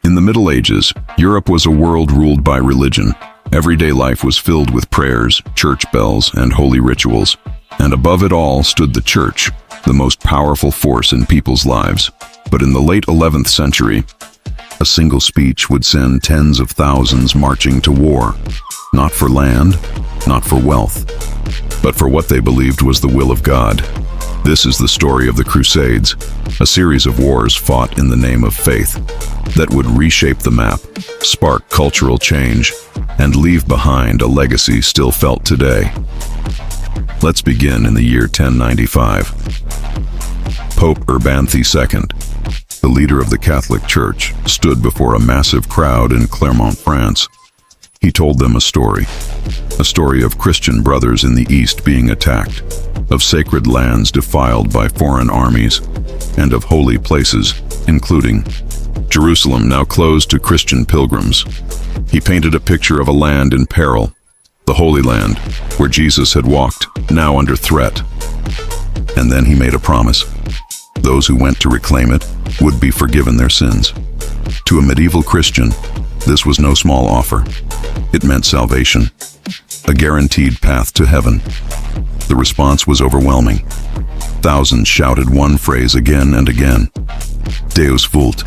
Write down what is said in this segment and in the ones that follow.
In the Middle Ages, Europe was a world ruled by religion. Everyday life was filled with prayers, church bells, and holy rituals. And above it all stood the church, the most powerful force in people's lives. But in the late 11th century, a single speech would send tens of thousands marching to war. Not for land, not for wealth, but for what they believed was the will of God. This is the story of the Crusades, a series of wars fought in the name of faith that would reshape the map, spark cultural change, and leave behind a legacy still felt today. Let's begin in the year 1095. Pope Urban II, the leader of the Catholic Church, stood before a massive crowd in Clermont, France. He told them a story of Christian brothers in the East being attacked, of sacred lands defiled by foreign armies, and of holy places, including Jerusalem, now closed to Christian pilgrims. He painted a picture of a land in peril, the Holy Land, where Jesus had walked, now under threat. And then he made a promise. Those who went to reclaim it would be forgiven their sins. To a medieval Christian, this was no small offer. It meant salvation, a guaranteed path to heaven. The response was overwhelming. Thousands shouted one phrase again and again: Deus vult.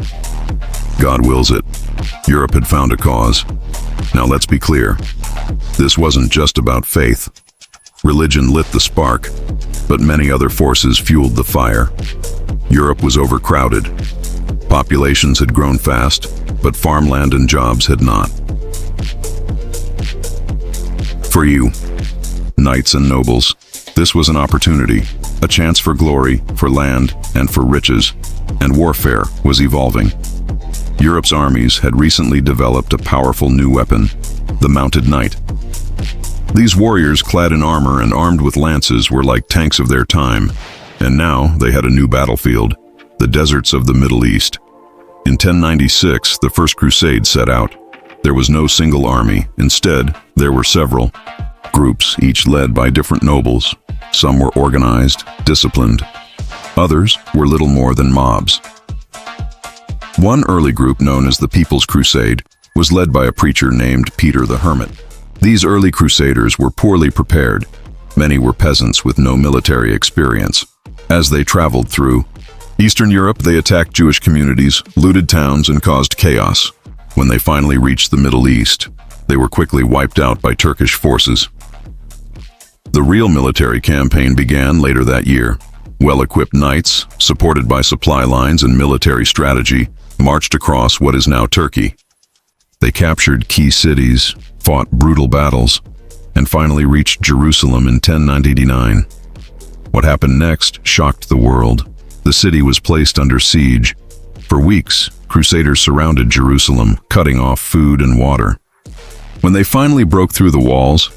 God wills it. Europe had found a cause. Now let's be clear. This wasn't just about faith. Religion lit the spark, but many other forces fueled the fire. Europe was overcrowded. Populations had grown fast, but farmland and jobs had not. For you, knights and nobles, this was an opportunity, a chance for glory, for land, and for riches, and warfare was evolving. Europe's armies had recently developed a powerful new weapon, the mounted knight. These warriors, clad in armor and armed with lances, were like tanks of their time, and now they had a new battlefield, the deserts of the Middle East. In 1096, the First Crusade set out. There was no single army. Instead, there were several groups, each led by different nobles. Some were organized, disciplined. Others were little more than mobs. One early group, known as the People's Crusade, was led by a preacher named Peter the Hermit. These early crusaders were poorly prepared. Many were peasants with no military experience. As they traveled through Eastern Europe, they attacked Jewish communities, looted towns, and caused chaos. When they finally reached the Middle East, they were quickly wiped out by Turkish forces. The real military campaign began later that year. Well-equipped knights, supported by supply lines and military strategy, marched across what is now Turkey. They captured key cities, fought brutal battles, and finally reached Jerusalem in 1099. What happened next shocked the world. The city was placed under siege. For weeks, Crusaders surrounded Jerusalem, cutting off food and water. When they finally broke through the walls,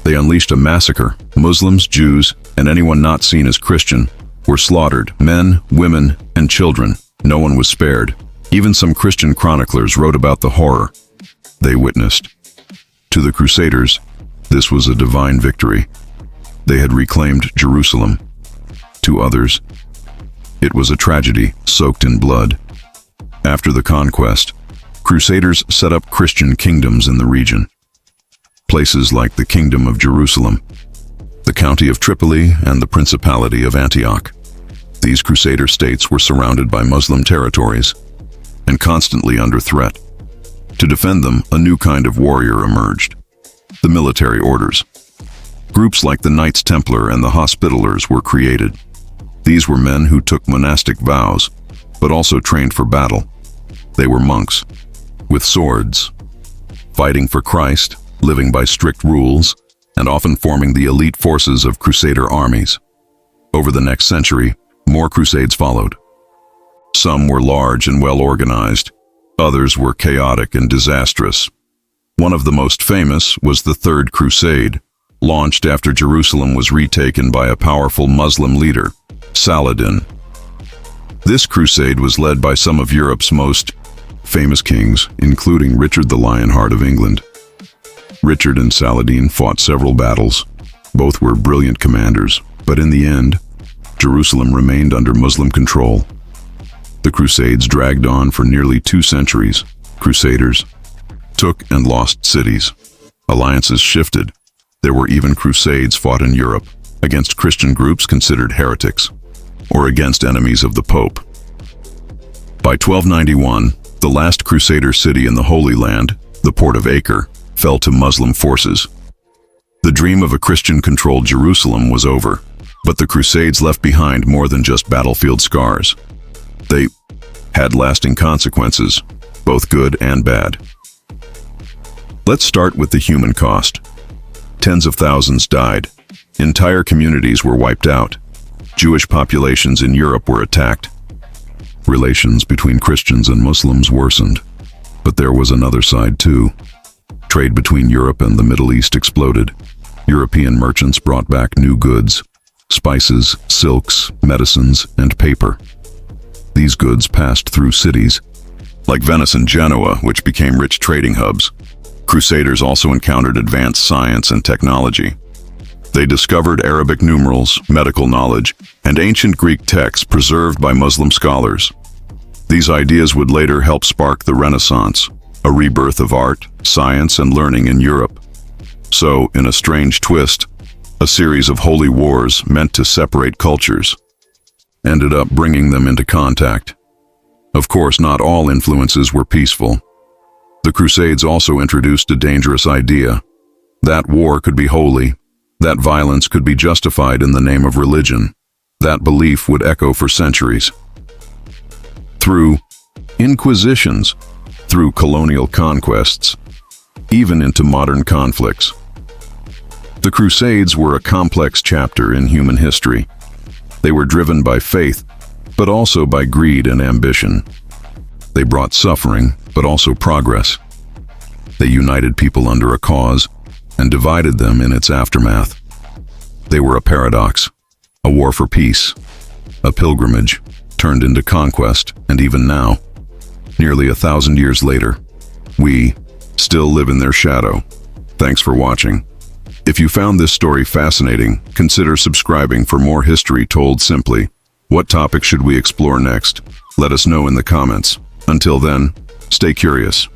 they unleashed a massacre. Muslims, Jews, and anyone not seen as Christian were slaughtered. Men, women, and children. No one was spared. Even some Christian chroniclers wrote about the horror they witnessed. To the Crusaders, this was a divine victory. They had reclaimed Jerusalem. To others, it was a tragedy soaked in blood. After the conquest, Crusaders set up Christian kingdoms in the region. Places like the Kingdom of Jerusalem, the County of Tripoli, and the Principality of Antioch. These Crusader states were surrounded by Muslim territories and constantly under threat. To defend them, a new kind of warrior emerged: the military orders. Groups like the Knights Templar and the Hospitallers were created. These were men who took monastic vows, but also trained for battle. They were monks, with swords, fighting for Christ, living by strict rules, and often forming the elite forces of Crusader armies. Over the next century, more crusades followed. Some were large and well-organized. Others were chaotic and disastrous. One of the most famous was the Third Crusade, launched after Jerusalem was retaken by a powerful Muslim leader, Saladin. This crusade was led by some of Europe's most famous kings, including Richard the Lionheart of England. Richard and Saladin fought several battles. Both were brilliant commanders, but in the end, Jerusalem remained under Muslim control. The Crusades dragged on for nearly 2 centuries, Crusaders took and lost cities. Alliances shifted. There were even crusades fought in Europe against Christian groups considered heretics, or against enemies of the Pope. By 1291, the last Crusader city in the Holy Land, the port of Acre, fell to Muslim forces. The dream of a Christian-controlled Jerusalem was over, but the Crusades left behind more than just battlefield scars. They had lasting consequences, both good and bad. Let's start with the human cost. Tens of thousands died. Entire communities were wiped out. Jewish populations in Europe were attacked. Relations between Christians and Muslims worsened. But there was another side too. Trade between Europe and the Middle East exploded. European merchants brought back new goods: spices, silks, medicines, and paper. These goods passed through cities, like Venice and Genoa, which became rich trading hubs. Crusaders also encountered advanced science and technology. They discovered Arabic numerals, medical knowledge, and ancient Greek texts preserved by Muslim scholars. These ideas would later help spark the Renaissance, a rebirth of art, science, and learning in Europe. So, in a strange twist, a series of holy wars meant to separate cultures ended up bringing them into contact. Of course, not all influences were peaceful. The Crusades also introduced a dangerous idea: that war could be holy, that violence could be justified in the name of religion. That belief would echo for centuries. Through inquisitions, through colonial conquests, even into modern conflicts. The Crusades were a complex chapter in human history. They were driven by faith, but also by greed and ambition. They brought suffering, but also progress. They united people under a cause and divided them in its aftermath. They were a paradox, a war for peace, a pilgrimage turned into conquest, and even now, nearly 1,000 years later, we still live in their shadow. Thanks for watching. If you found this story fascinating, consider subscribing for more history told simply. What topic should we explore next? Let us know in the comments. Until then, stay curious.